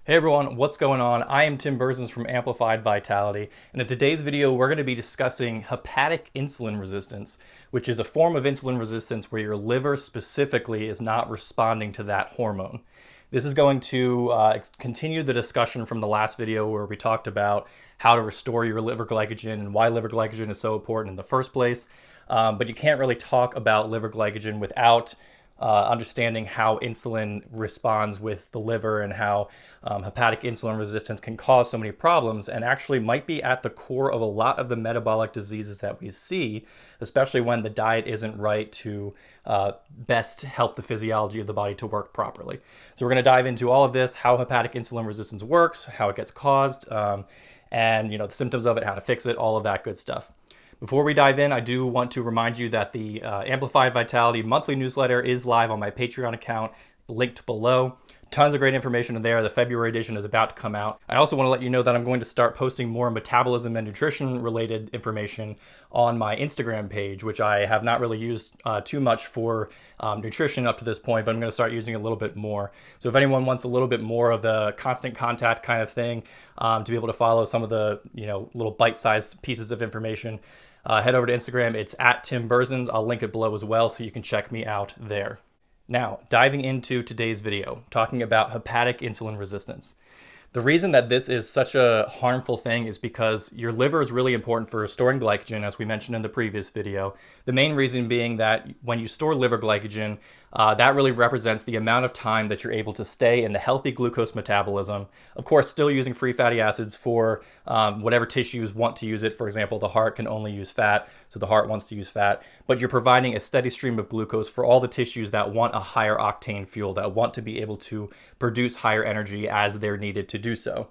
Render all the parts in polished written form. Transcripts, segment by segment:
Hey everyone, what's going on? I am Tim Berzins from Amplified Vitality, and in today's video we're going to be discussing hepatic insulin resistance, which is a form of insulin resistance where your liver specifically is not responding to that hormone. This is going to continue the discussion from the last video where we talked about how to restore your liver glycogen and why liver glycogen is so important in the first place, but you can't really talk about liver glycogen without understanding how insulin responds with the liver and how hepatic insulin resistance can cause so many problems and actually might be at the core of a lot of the metabolic diseases that we see, especially when the diet isn't right to best help the physiology of the body to work properly. So we're going to dive into all of this, how hepatic insulin resistance works, how it gets caused, and the symptoms of it, how to fix it, all of that good stuff. Before we dive in, I do want to remind you that the Amplified Vitality monthly newsletter is live on my Patreon account, linked below. Tons of great information in there. The February edition is about to come out. I also want to let you know that I'm going to start posting more metabolism and nutrition related information on my Instagram page, which I have not really used too much for nutrition up to this point, but I'm going to start using it a little bit more. So if anyone wants a little bit more of the constant contact kind of thing, to be able to follow some of the little bite-sized pieces of information, head over to Instagram. It's at Tim Berzins. I'll link it below as well, so you can check me out there. Now, diving into today's video, talking about hepatic insulin resistance. The reason that this is such a harmful thing is because your liver is really important for storing glycogen, as we mentioned in the previous video. The main reason being that when you store liver glycogen, that really represents the amount of time that you're able to stay in the healthy glucose metabolism. Of course, still using free fatty acids for whatever tissues want to use it. For example, the heart can only use fat, so the heart wants to use fat. But you're providing a steady stream of glucose for all the tissues that want a higher octane fuel, that want to be able to produce higher energy as they're needed to do so.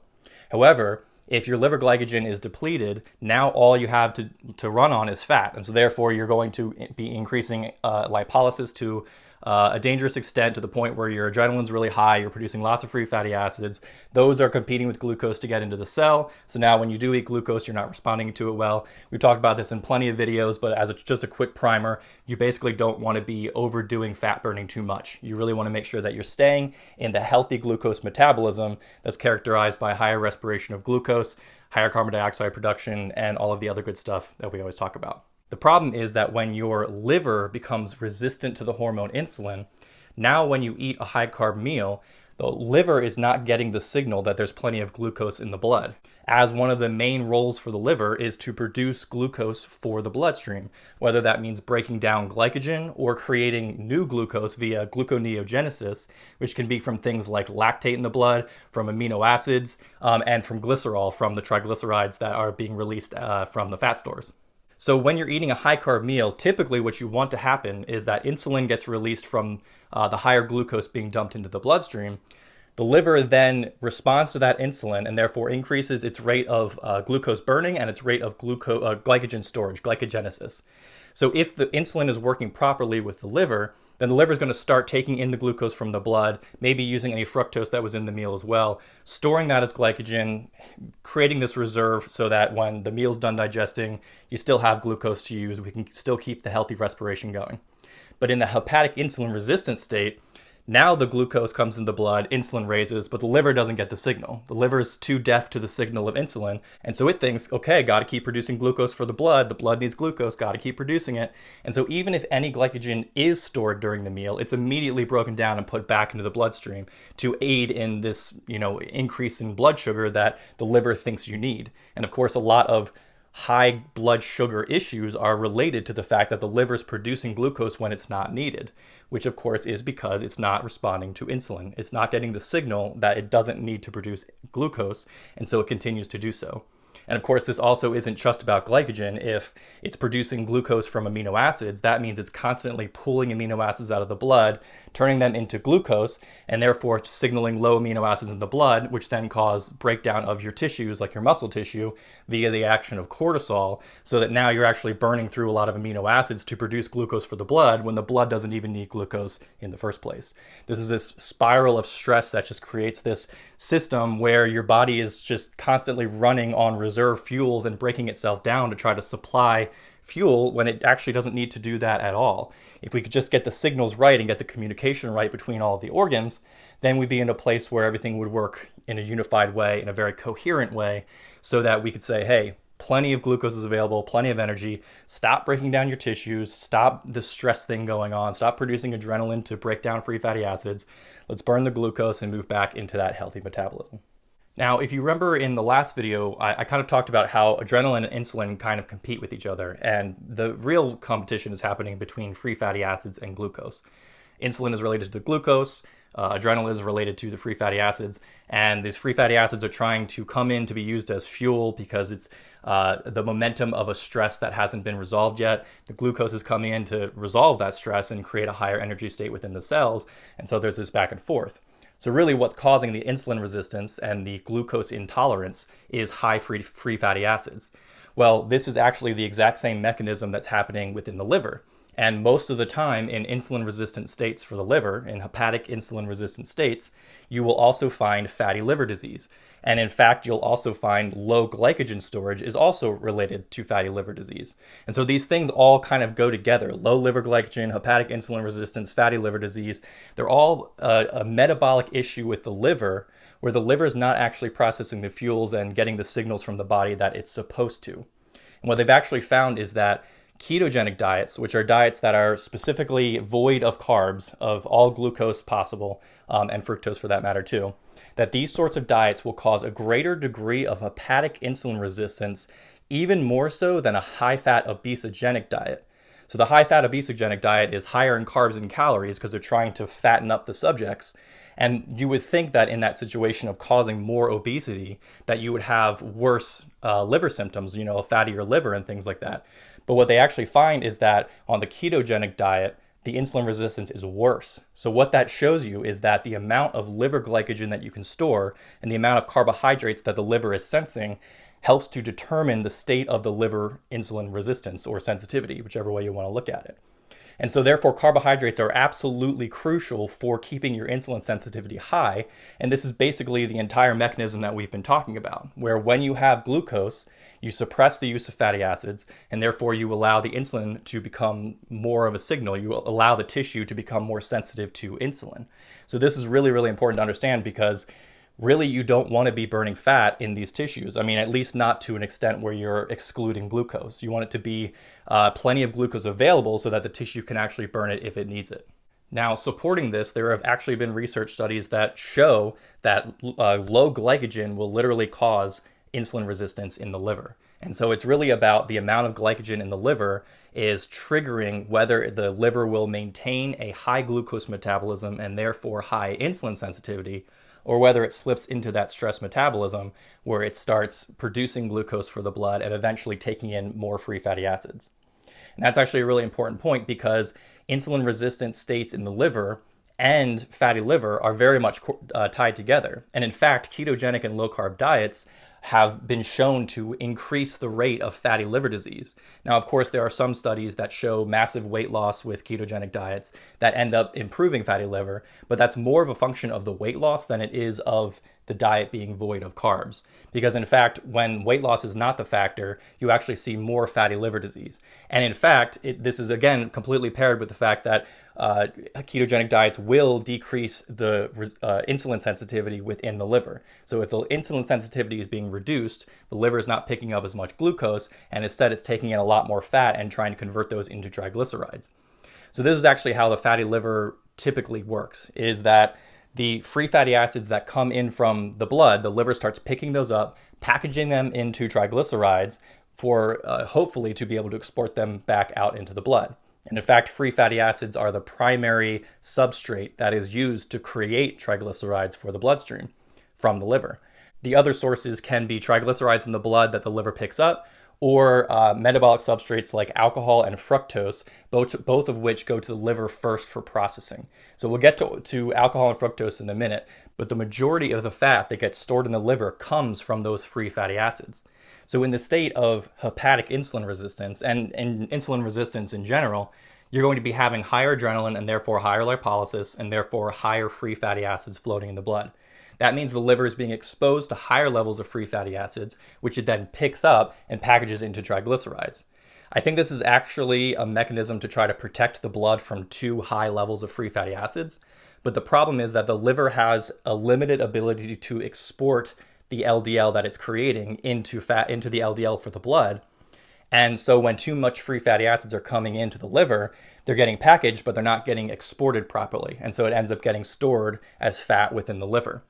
However, if your liver glycogen is depleted, now all you have to run on is fat. And so therefore, you're going to be increasing lipolysis to a dangerous extent, to the point where your adrenaline's really high, you're producing lots of free fatty acids. Those are competing with glucose to get into the cell. So now when you do eat glucose, you're not responding to it well. We've talked about this in plenty of videos, but as just a quick primer, you basically don't want to be overdoing fat burning too much. You really want to make sure that you're staying in the healthy glucose metabolism that's characterized by higher respiration of glucose, higher carbon dioxide production, and all of the other good stuff that we always talk about. The problem is that when your liver becomes resistant to the hormone insulin, now when you eat a high carb meal, the liver is not getting the signal that there's plenty of glucose in the blood, as one of the main roles for the liver is to produce glucose for the bloodstream, whether that means breaking down glycogen or creating new glucose via gluconeogenesis, which can be from things like lactate in the blood, from amino acids, and from glycerol, from the triglycerides that are being released from the fat stores. So when you're eating a high carb meal, typically what you want to happen is that insulin gets released from the higher glucose being dumped into the bloodstream. The liver then responds to that insulin and therefore increases its rate of glucose burning and its rate of glycogen storage, glycogenesis. So if the insulin is working properly with the liver, then the liver is going to start taking in the glucose from the blood, maybe using any fructose that was in the meal as well, storing that as glycogen, creating this reserve so that when the meal's done digesting, you still have glucose to use. We can still keep the healthy respiration going. But in the hepatic insulin resistant state, now the glucose comes in the blood, insulin raises, but the liver doesn't get the signal. The liver is too deaf to the signal of insulin, and so it thinks, okay, got to keep producing glucose for the blood needs glucose, got to keep producing it. And so even if any glycogen is stored during the meal, it's immediately broken down and put back into the bloodstream to aid in this, increase in blood sugar that the liver thinks you need. And of course, a lot of high blood sugar issues are related to the fact that the liver is producing glucose when it's not needed, which of course is because it's not responding to insulin. It's not getting the signal that it doesn't need to produce glucose, and so it continues to do so. And of course, this also isn't just about glycogen. If it's producing glucose from amino acids, that means it's constantly pulling amino acids out of the blood, turning them into glucose, and therefore signaling low amino acids in the blood, which then cause breakdown of your tissues, like your muscle tissue, via the action of cortisol, so that now you're actually burning through a lot of amino acids to produce glucose for the blood when the blood doesn't even need glucose in the first place. This is this spiral of stress that just creates this system where your body is just constantly running on reserve fuels and breaking itself down to try to supply fuel when it actually doesn't need to do that at all. If we could just get the signals right and get the communication right between all of the organs, then we'd be in a place where everything would work in a unified way, in a very coherent way, so that we could say, hey, plenty of glucose is available, plenty of energy, stop breaking down your tissues, stop the stress thing going on, stop producing adrenaline to break down free fatty acids, let's burn the glucose and move back into that healthy metabolism. Now, if you remember in the last video, I kind of talked about how adrenaline and insulin kind of compete with each other, and the real competition is happening between free fatty acids and glucose. Insulin is related to the glucose, adrenaline is related to the free fatty acids, and these free fatty acids are trying to come in to be used as fuel because it's the momentum of a stress that hasn't been resolved yet. The glucose is coming in to resolve that stress and create a higher energy state within the cells, and so there's this back and forth. So really what's causing the insulin resistance and the glucose intolerance is high free fatty acids. Well, this is actually the exact same mechanism that's happening within the liver. And most of the time in insulin-resistant states for the liver, in hepatic insulin-resistant states, you will also find fatty liver disease. And in fact, you'll also find low glycogen storage is also related to fatty liver disease. And so these things all kind of go together. Low liver glycogen, hepatic insulin resistance, fatty liver disease, they're all a metabolic issue with the liver, where the liver is not actually processing the fuels and getting the signals from the body that it's supposed to. And what they've actually found is that ketogenic diets, which are diets that are specifically void of carbs, of all glucose possible, and fructose for that matter too, that these sorts of diets will cause a greater degree of hepatic insulin resistance, even more so than a high-fat obesogenic diet. So the high-fat obesogenic diet is higher in carbs and calories because they're trying to fatten up the subjects. And you would think that in that situation of causing more obesity, that you would have worse liver symptoms, a fattier liver and things like that. But what they actually find is that on the ketogenic diet, the insulin resistance is worse. So what that shows you is that the amount of liver glycogen that you can store and the amount of carbohydrates that the liver is sensing helps to determine the state of the liver insulin resistance or sensitivity, whichever way you want to look at it. And so therefore carbohydrates are absolutely crucial for keeping your insulin sensitivity high. And this is basically the entire mechanism that we've been talking about, where when you have glucose, you suppress the use of fatty acids, and therefore you allow the insulin to become more of a signal. You allow the tissue to become more sensitive to insulin. So this is really, really important to understand because really you don't want to be burning fat in these tissues. I mean, at least not to an extent where you're excluding glucose. You want it to be plenty of glucose available so that the tissue can actually burn it if it needs it. Now, supporting this, there have actually been research studies that show that low glycogen will literally cause insulin resistance in the liver. And so it's really about the amount of glycogen in the liver is triggering whether the liver will maintain a high glucose metabolism and therefore high insulin sensitivity, or whether it slips into that stress metabolism where it starts producing glucose for the blood and eventually taking in more free fatty acids. And that's actually a really important point because insulin resistant states in the liver and fatty liver are very much tied together. And in fact, ketogenic and low carb diets have been shown to increase the rate of fatty liver disease. Now, of course, there are some studies that show massive weight loss with ketogenic diets that end up improving fatty liver, but that's more of a function of the weight loss than it is of the diet being void of carbs. Because in fact, when weight loss is not the factor, you actually see more fatty liver disease. And in fact, this is again completely paired with the fact that ketogenic diets will decrease the insulin sensitivity within the liver. So if the insulin sensitivity is being reduced, the liver is not picking up as much glucose, and instead it's taking in a lot more fat and trying to convert those into triglycerides. So this is actually how the fatty liver typically works, is that the free fatty acids that come in from the blood, the liver starts picking those up, packaging them into triglycerides for hopefully to be able to export them back out into the blood. And in fact, free fatty acids are the primary substrate that is used to create triglycerides for the bloodstream from the liver. The other sources can be triglycerides in the blood that the liver picks up, or metabolic substrates like alcohol and fructose, both of which go to the liver first for processing. So we'll get to alcohol and fructose in a minute, but the majority of the fat that gets stored in the liver comes from those free fatty acids. So in the state of hepatic insulin resistance and insulin resistance in general, you're going to be having higher adrenaline and therefore higher lipolysis and therefore higher free fatty acids floating in the blood. That means the liver is being exposed to higher levels of free fatty acids, which it then picks up and packages into triglycerides. I think this is actually a mechanism to try to protect the blood from too high levels of free fatty acids. But the problem is that the liver has a limited ability to export the LDL that it's creating into the LDL for the blood. And so when too much free fatty acids are coming into the liver, they're getting packaged, but they're not getting exported properly. And so it ends up getting stored as fat within the liver.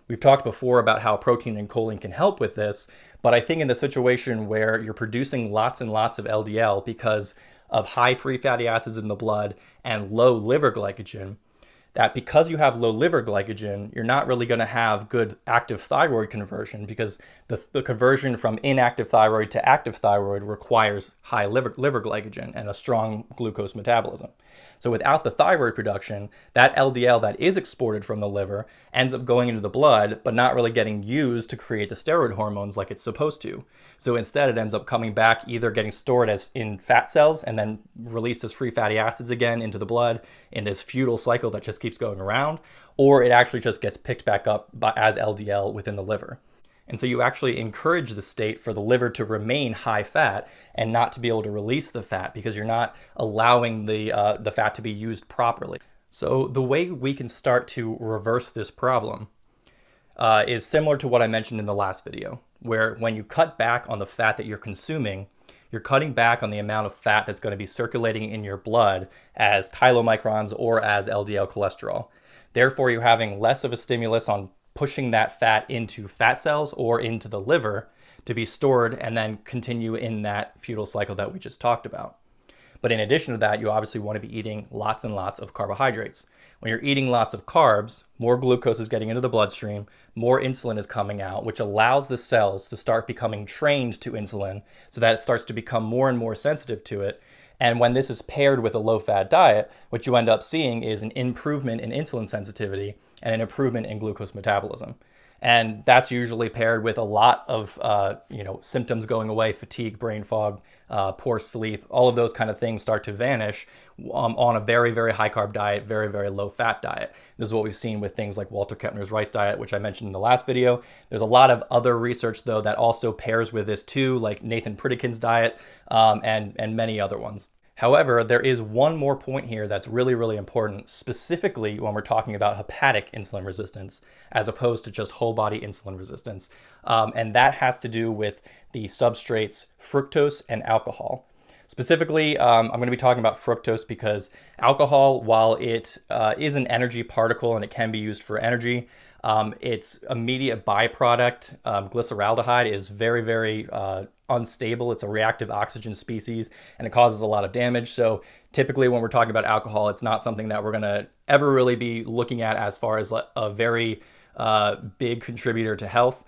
We've talked before about how protein and choline can help with this, but I think in the situation where you're producing lots and lots of LDL because of high free fatty acids in the blood and low liver glycogen, that because you have low liver glycogen, you're not really going to have good active thyroid conversion, because the conversion from inactive thyroid to active thyroid requires high liver glycogen and a strong glucose metabolism. So without the thyroid production, that LDL that is exported from the liver ends up going into the blood, but not really getting used to create the steroid hormones like it's supposed to. So instead, it ends up coming back, either getting stored as in fat cells and then released as free fatty acids again into the blood in this futile cycle that just keeps going around, or it actually just gets picked back up as LDL within the liver. And so you actually encourage the state for the liver to remain high fat and not to be able to release the fat, because you're not allowing the fat to be used properly. So the way we can start to reverse this problem is similar to what I mentioned in the last video, where when you cut back on the fat that you're consuming, you're cutting back on the amount of fat that's going to be circulating in your blood as chylomicrons or as LDL cholesterol. Therefore, you're having less of a stimulus on pushing that fat into fat cells or into the liver to be stored and then continue in that futile cycle that we just talked about. But in addition to that, you obviously want to be eating lots and lots of carbohydrates. When you're eating lots of carbs, more glucose is getting into the bloodstream, more insulin is coming out, which allows the cells to start becoming trained to insulin so that it starts to become more and more sensitive to it. And when this is paired with a low-fat diet, what you end up seeing is an improvement in insulin sensitivity and an improvement in glucose metabolism. And that's usually paired with a lot of symptoms going away: fatigue, brain fog, poor sleep. All of those kind of things start to vanish on a very, very high carb diet, very, very low fat diet. This is what we've seen with things like Walter Kempner's rice diet, which I mentioned in the last video. There's a lot of other research, though, that also pairs with this too, like Nathan Pritikin's diet and many other ones. However, there is one more point here that's really, really important, specifically when we're talking about hepatic insulin resistance, as opposed to just whole body insulin resistance. And that has to do with the substrates fructose and alcohol. Specifically, I'm going to be talking about fructose because alcohol, while it is an energy particle and it can be used for energy, its immediate byproduct, glyceraldehyde, is very, very unstable. It's a reactive oxygen species and it causes a lot of damage. So typically when we're talking about alcohol, it's not something that we're going to ever really be looking at as far as a very big contributor to health.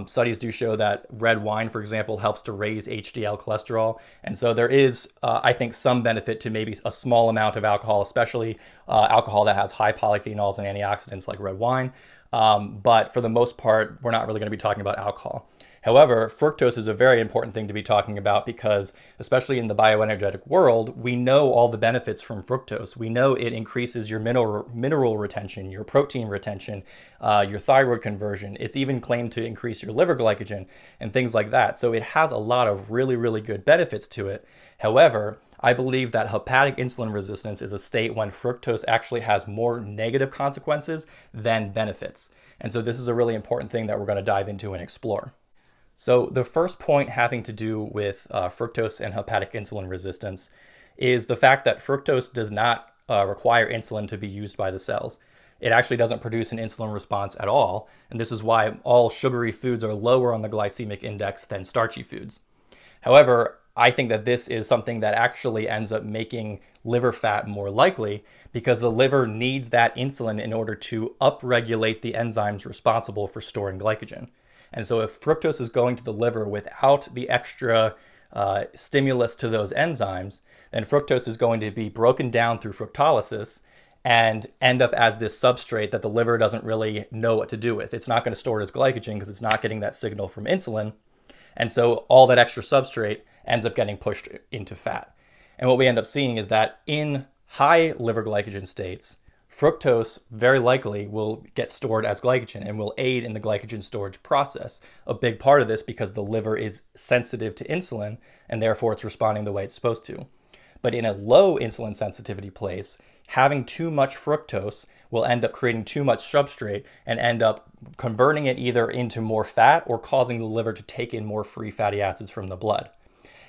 Studies do show that red wine, for example, helps to raise HDL cholesterol. And so there is, I think, some benefit to maybe a small amount of alcohol, especially alcohol that has high polyphenols and antioxidants like red wine. But for the most part, we're not really going to be talking about alcohol. However, fructose is a very important thing to be talking about because, especially in the bioenergetic world, we know all the benefits from fructose. We know it increases your mineral retention, your protein retention, your thyroid conversion. It's even claimed to increase your liver glycogen and things like that. So it has a lot of really, really good benefits to it. However, I believe that hepatic insulin resistance is a state when fructose actually has more negative consequences than benefits. And so this is a really important thing that we're going to dive into and explore. So the first point having to do with fructose and hepatic insulin resistance is the fact that fructose does not require insulin to be used by the cells. It actually doesn't produce an insulin response at all, and this is why all sugary foods are lower on the glycemic index than starchy foods. However, I think that this is something that actually ends up making liver fat more likely because the liver needs that insulin in order to upregulate the enzymes responsible for storing glycogen. And so if fructose is going to the liver without the extra stimulus to those enzymes, then fructose is going to be broken down through fructolysis and end up as this substrate that the liver doesn't really know what to do with. It's not going to store it as glycogen because it's not getting that signal from insulin. And so all that extra substrate ends up getting pushed into fat. And what we end up seeing is that in high liver glycogen states, Fructose very likely will get stored as glycogen and will aid in the glycogen storage process. A big part of this because the liver is sensitive to insulin and therefore it's responding the way it's supposed to. But in a low insulin sensitivity place, having too much fructose will end up creating too much substrate and end up converting it either into more fat or causing the liver to take in more free fatty acids from the blood.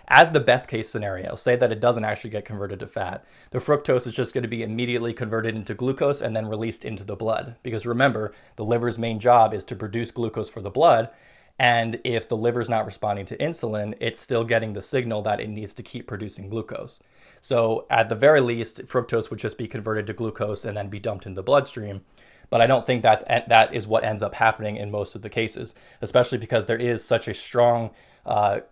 As the best case scenario, say that it doesn't actually get converted to fat, the fructose is just going to be immediately converted into glucose and then released into the blood. Because remember, the liver's main job is to produce glucose for the blood. And if the liver's not responding to insulin, it's still getting the signal that it needs to keep producing glucose. So at the very least, fructose would just be converted to glucose and then be dumped in the bloodstream. But I don't think that is what ends up happening in most of the cases, especially because there is such a strong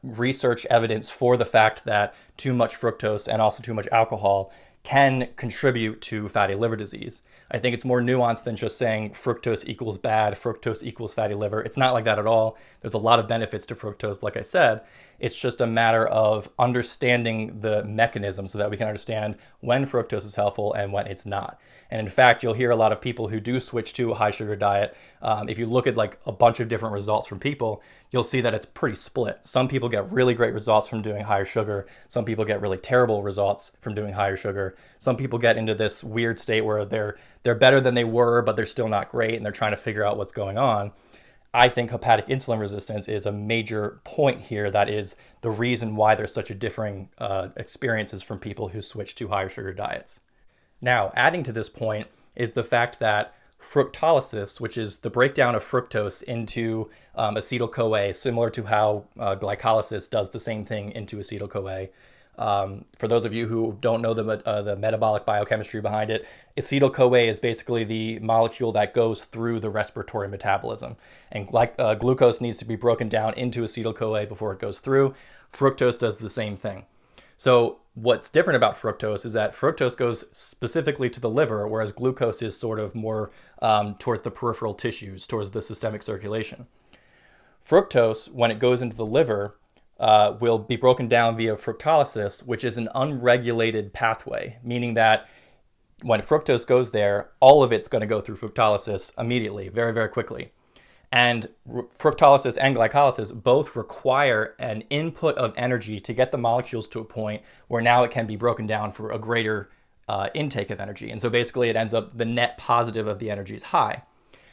research evidence for the fact that too much fructose and also too much alcohol can contribute to fatty liver disease. I think it's more nuanced than just saying fructose equals bad, fructose equals fatty liver. It's not like that at all. There's a lot of benefits to fructose, like I said. It's just a matter of understanding the mechanism so that we can understand when fructose is helpful and when it's not. And in fact, you'll hear a lot of people who do switch to a high sugar diet. If you look at like a bunch of different results from people, you'll see that it's pretty split. Some people get really great results from doing higher sugar. Some people get really terrible results from doing higher sugar. Some people get into this weird state where they're better than they were, but they're still not great, and they're trying to figure out what's going on. I think hepatic insulin resistance is a major point here. That is the reason why there's such a differing experiences from people who switch to higher sugar diets. Now, adding to this point is the fact that fructolysis, which is the breakdown of fructose into acetyl-CoA, similar to how glycolysis does the same thing into acetyl-CoA. For those of you who don't know the metabolic biochemistry behind it, acetyl-CoA is basically the molecule that goes through the respiratory metabolism. And glucose needs to be broken down into acetyl-CoA before it goes through. Fructose does the same thing. So what's different about fructose is that fructose goes specifically to the liver, whereas glucose is sort of more towards the peripheral tissues, towards the systemic circulation. Fructose, when it goes into the liver, will be broken down via fructolysis, which is an unregulated pathway, meaning that when fructose goes there, all of it's going to go through fructolysis immediately, very, very quickly. And fructolysis and glycolysis both require an input of energy to get the molecules to a point where now it can be broken down for a greater intake of energy. And so basically it ends up the net positive of the energy is high.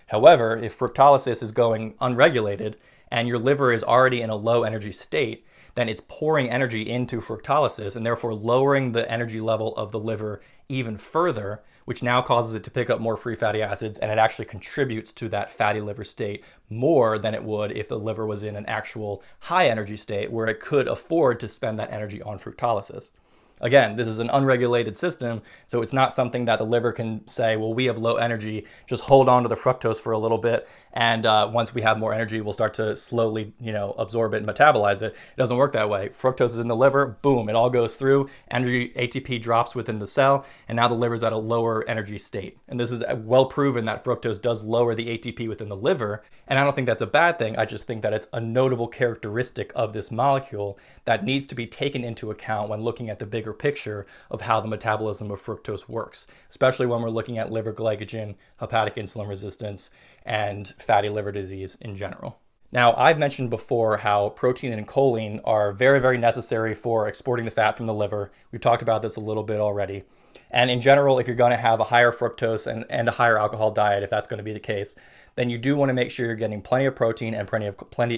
However, if fructolysis is going unregulated and your liver is already in a low energy state, then it's pouring energy into fructolysis and therefore lowering the energy level of the liver even further, which now causes it to pick up more free fatty acids, and it actually contributes to that fatty liver state more than it would if the liver was in an actual high energy state where it could afford to spend that energy on fructolysis. Again, this is an unregulated system, so it's not something that the liver can say, well, we have low energy, just hold on to the fructose for a little bit, and once we have more energy, we'll start to slowly, absorb it and metabolize it. It doesn't work that way. Fructose is in the liver, boom, it all goes through, energy, ATP drops within the cell, and now the liver's at a lower energy state. And this is well proven that fructose does lower the ATP within the liver, and I don't think that's a bad thing. I just think that it's a notable characteristic of this molecule that needs to be taken into account when looking at the bigger picture of how the metabolism of fructose works, especially when we're looking at liver glycogen, hepatic insulin resistance, and fatty liver disease in general. Now, I've mentioned before how protein and choline are very, very necessary for exporting the fat from the liver. We've talked about this a little bit already. And in general, if you're going to have a higher fructose and a higher alcohol diet, if that's going to be the case, then you do want to make sure you're getting plenty of protein and plenty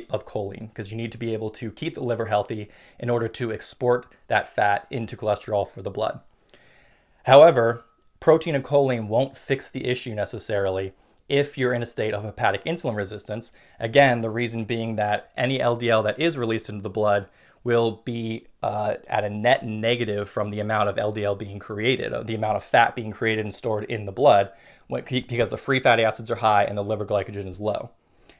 of choline, because you need to be able to keep the liver healthy in order to export that fat into cholesterol for the blood. However, protein and choline won't fix the issue necessarily if you're in a state of hepatic insulin resistance. Again, the reason being that any LDL that is released into the blood will be at a net negative from the amount of LDL being created, the amount of fat being created and stored in the blood, because the free fatty acids are high and the liver glycogen is low.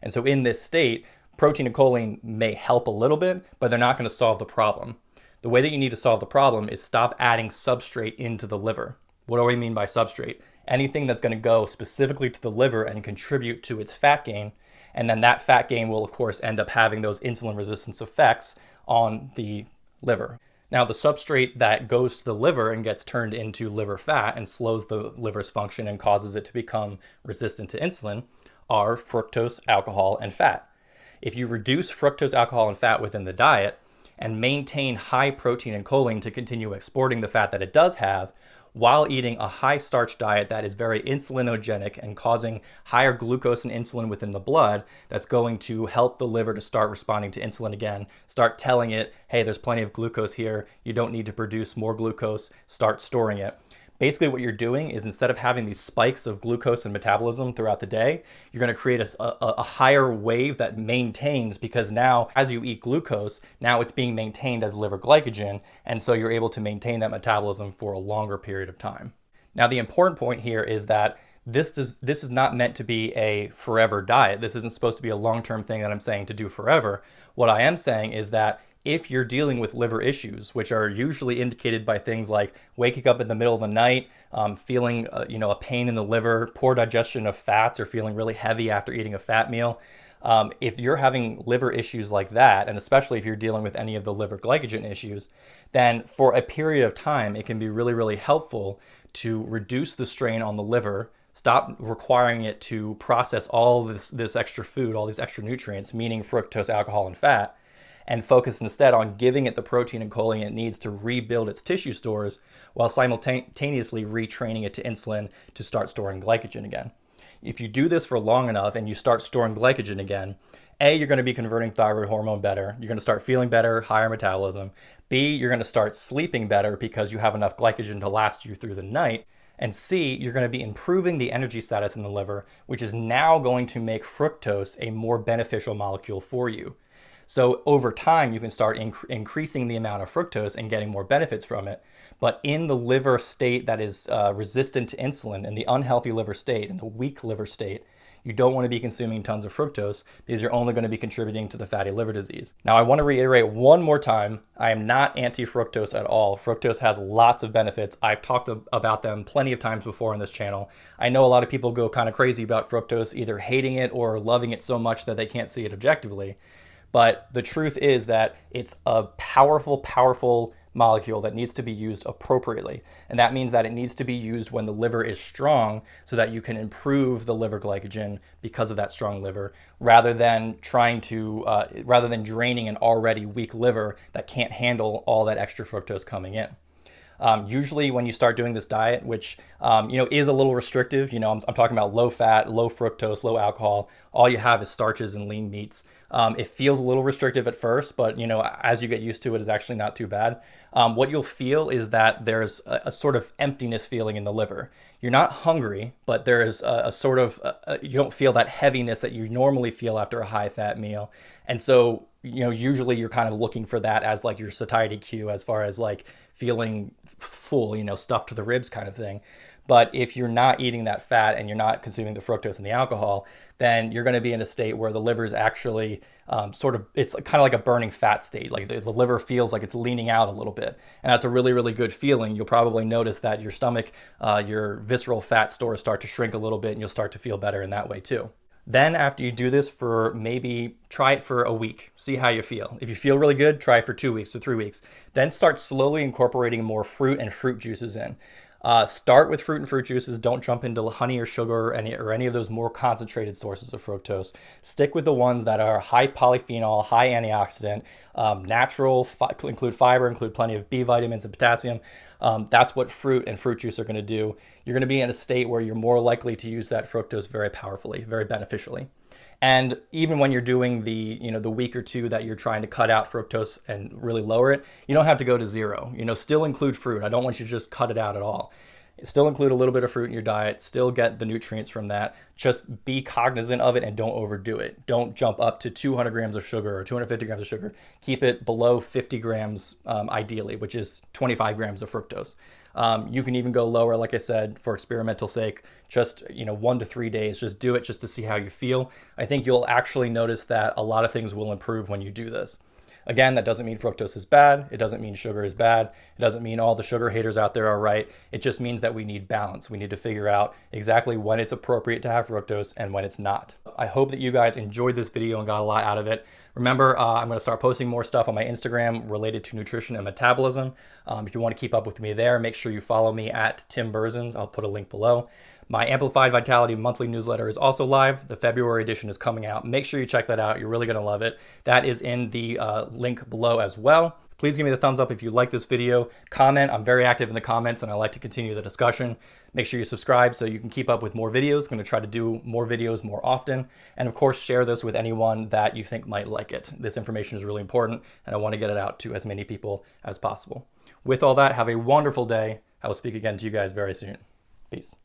And so in this state, protein and choline may help a little bit, but they're not going to solve the problem. The way that you need to solve the problem is stop adding substrate into the liver. What do I mean by substrate? Anything that's going to go specifically to the liver and contribute to its fat gain, and then that fat gain will, of course, end up having those insulin resistance effects on the liver. Now, the substrate that goes to the liver and gets turned into liver fat and slows the liver's function and causes it to become resistant to insulin are fructose, alcohol, and fat. If you reduce fructose, alcohol, and fat within the diet and maintain high protein and choline to continue exporting the fat that it does have, while eating a high starch diet that is very insulinogenic and causing higher glucose and insulin within the blood, that's going to help the liver to start responding to insulin again, start telling it, hey, there's plenty of glucose here, you don't need to produce more glucose, start storing it. Basically what you're doing is, instead of having these spikes of glucose and metabolism throughout the day, you're going to create a higher wave that maintains, because now as you eat glucose, now it's being maintained as liver glycogen, and so you're able to maintain that metabolism for a longer period of time. Now, the important point here is that this is not meant to be a forever diet. This isn't supposed to be a long-term thing that I'm saying to do forever. What I am saying is that if you're dealing with liver issues, which are usually indicated by things like waking up in the middle of the night, feeling a pain in the liver, poor digestion of fats, or feeling really heavy after eating a fat meal, if you're having liver issues like that, and especially if you're dealing with any of the liver glycogen issues, then for a period of time, it can be really, really helpful to reduce the strain on the liver, stop requiring it to process all this extra food, all these extra nutrients, meaning fructose, alcohol, and fat, and focus instead on giving it the protein and choline it needs to rebuild its tissue stores, while simultaneously retraining it to insulin to start storing glycogen again. If you do this for long enough and you start storing glycogen again, A, you're going to be converting thyroid hormone better. You're going to start feeling better, higher metabolism. B, you're going to start sleeping better because you have enough glycogen to last you through the night. And C, you're going to be improving the energy status in the liver, which is now going to make fructose a more beneficial molecule for you. So over time, you can start increasing the amount of fructose and getting more benefits from it. But in the liver state that is resistant to insulin, in the unhealthy liver state, in the weak liver state, you don't want to be consuming tons of fructose, because you're only going to be contributing to the fatty liver disease. Now, I want to reiterate one more time, I am not anti-fructose at all. Fructose has lots of benefits. I've talked about them plenty of times before on this channel. I know a lot of people go kind of crazy about fructose, either hating it or loving it so much that they can't see it objectively. But the truth is that it's a powerful, powerful molecule that needs to be used appropriately. And that means that it needs to be used when the liver is strong, so that you can improve the liver glycogen because of that strong liver, rather than draining an already weak liver that can't handle all that extra fructose coming in. Usually when you start doing this diet, which is a little restrictive, I'm talking about low fat, low fructose, low alcohol, all you have is starches and lean meats. It feels a little restrictive at first, but as you get used to it, it's actually not too bad. What you'll feel is that there's a sort of emptiness feeling in the liver. You're not hungry, but there is a sort of, you don't feel that heaviness that you normally feel after a high fat meal. And so, usually you're kind of looking for that as like your satiety cue, as far as like feeling full, stuffed to the ribs kind of thing. But if you're not eating that fat and you're not consuming the fructose and the alcohol, then you're going to be in a state where the liver is actually it's kind of like a burning fat state. Like the liver feels like it's leaning out a little bit. And that's a really, really good feeling. You'll probably notice that your stomach, your visceral fat stores start to shrink a little bit, and you'll start to feel better in that way too. Then after you do this for try it for a week, see how you feel. If you feel really good, try it for 2 weeks or 3 weeks. Then start slowly incorporating more fruit and fruit juices in. Start with fruit and fruit juices. Don't jump into honey or sugar or any of those more concentrated sources of fructose. Stick with the ones that are high polyphenol, high antioxidant, natural, include fiber, include plenty of B vitamins and potassium. That's what fruit and fruit juice are going to do. You're going to be in a state where you're more likely to use that fructose very powerfully, very beneficially. And even when you're doing the week or two that you're trying to cut out fructose and really lower it, you don't have to go to zero. Still include fruit. I don't want you to just cut it out at all. Still include a little bit of fruit in your diet. Still get the nutrients from that. Just be cognizant of it and don't overdo it. Don't jump up to 200 grams of sugar or 250 grams of sugar. Keep it below 50 grams ideally, which is 25 grams of fructose. You can even go lower, like I said, for experimental sake, just 1 to 3 days. Just do it just to see how you feel. I think you'll actually notice that a lot of things will improve when you do this. Again, that doesn't mean fructose is bad. It doesn't mean sugar is bad. It doesn't mean all the sugar haters out there are right. It just means that we need balance. We need to figure out exactly when it's appropriate to have fructose and when it's not. I hope that you guys enjoyed this video and got a lot out of it. Remember, I'm going to start posting more stuff on my Instagram related to nutrition and metabolism. If you want to keep up with me there, make sure you follow me at Tim Berzins. I'll put a link below. My Amplified Vitality monthly newsletter is also live. The February edition is coming out. Make sure you check that out. You're really going to love it. That is in the link below as well. Please give me the thumbs up if you like this video. Comment. I'm very active in the comments and I like to continue the discussion. Make sure you subscribe so you can keep up with more videos. I'm going to try to do more videos more often. And of course, share this with anyone that you think might like it. This information is really important and I want to get it out to as many people as possible. With all that, have a wonderful day. I will speak again to you guys very soon. Peace.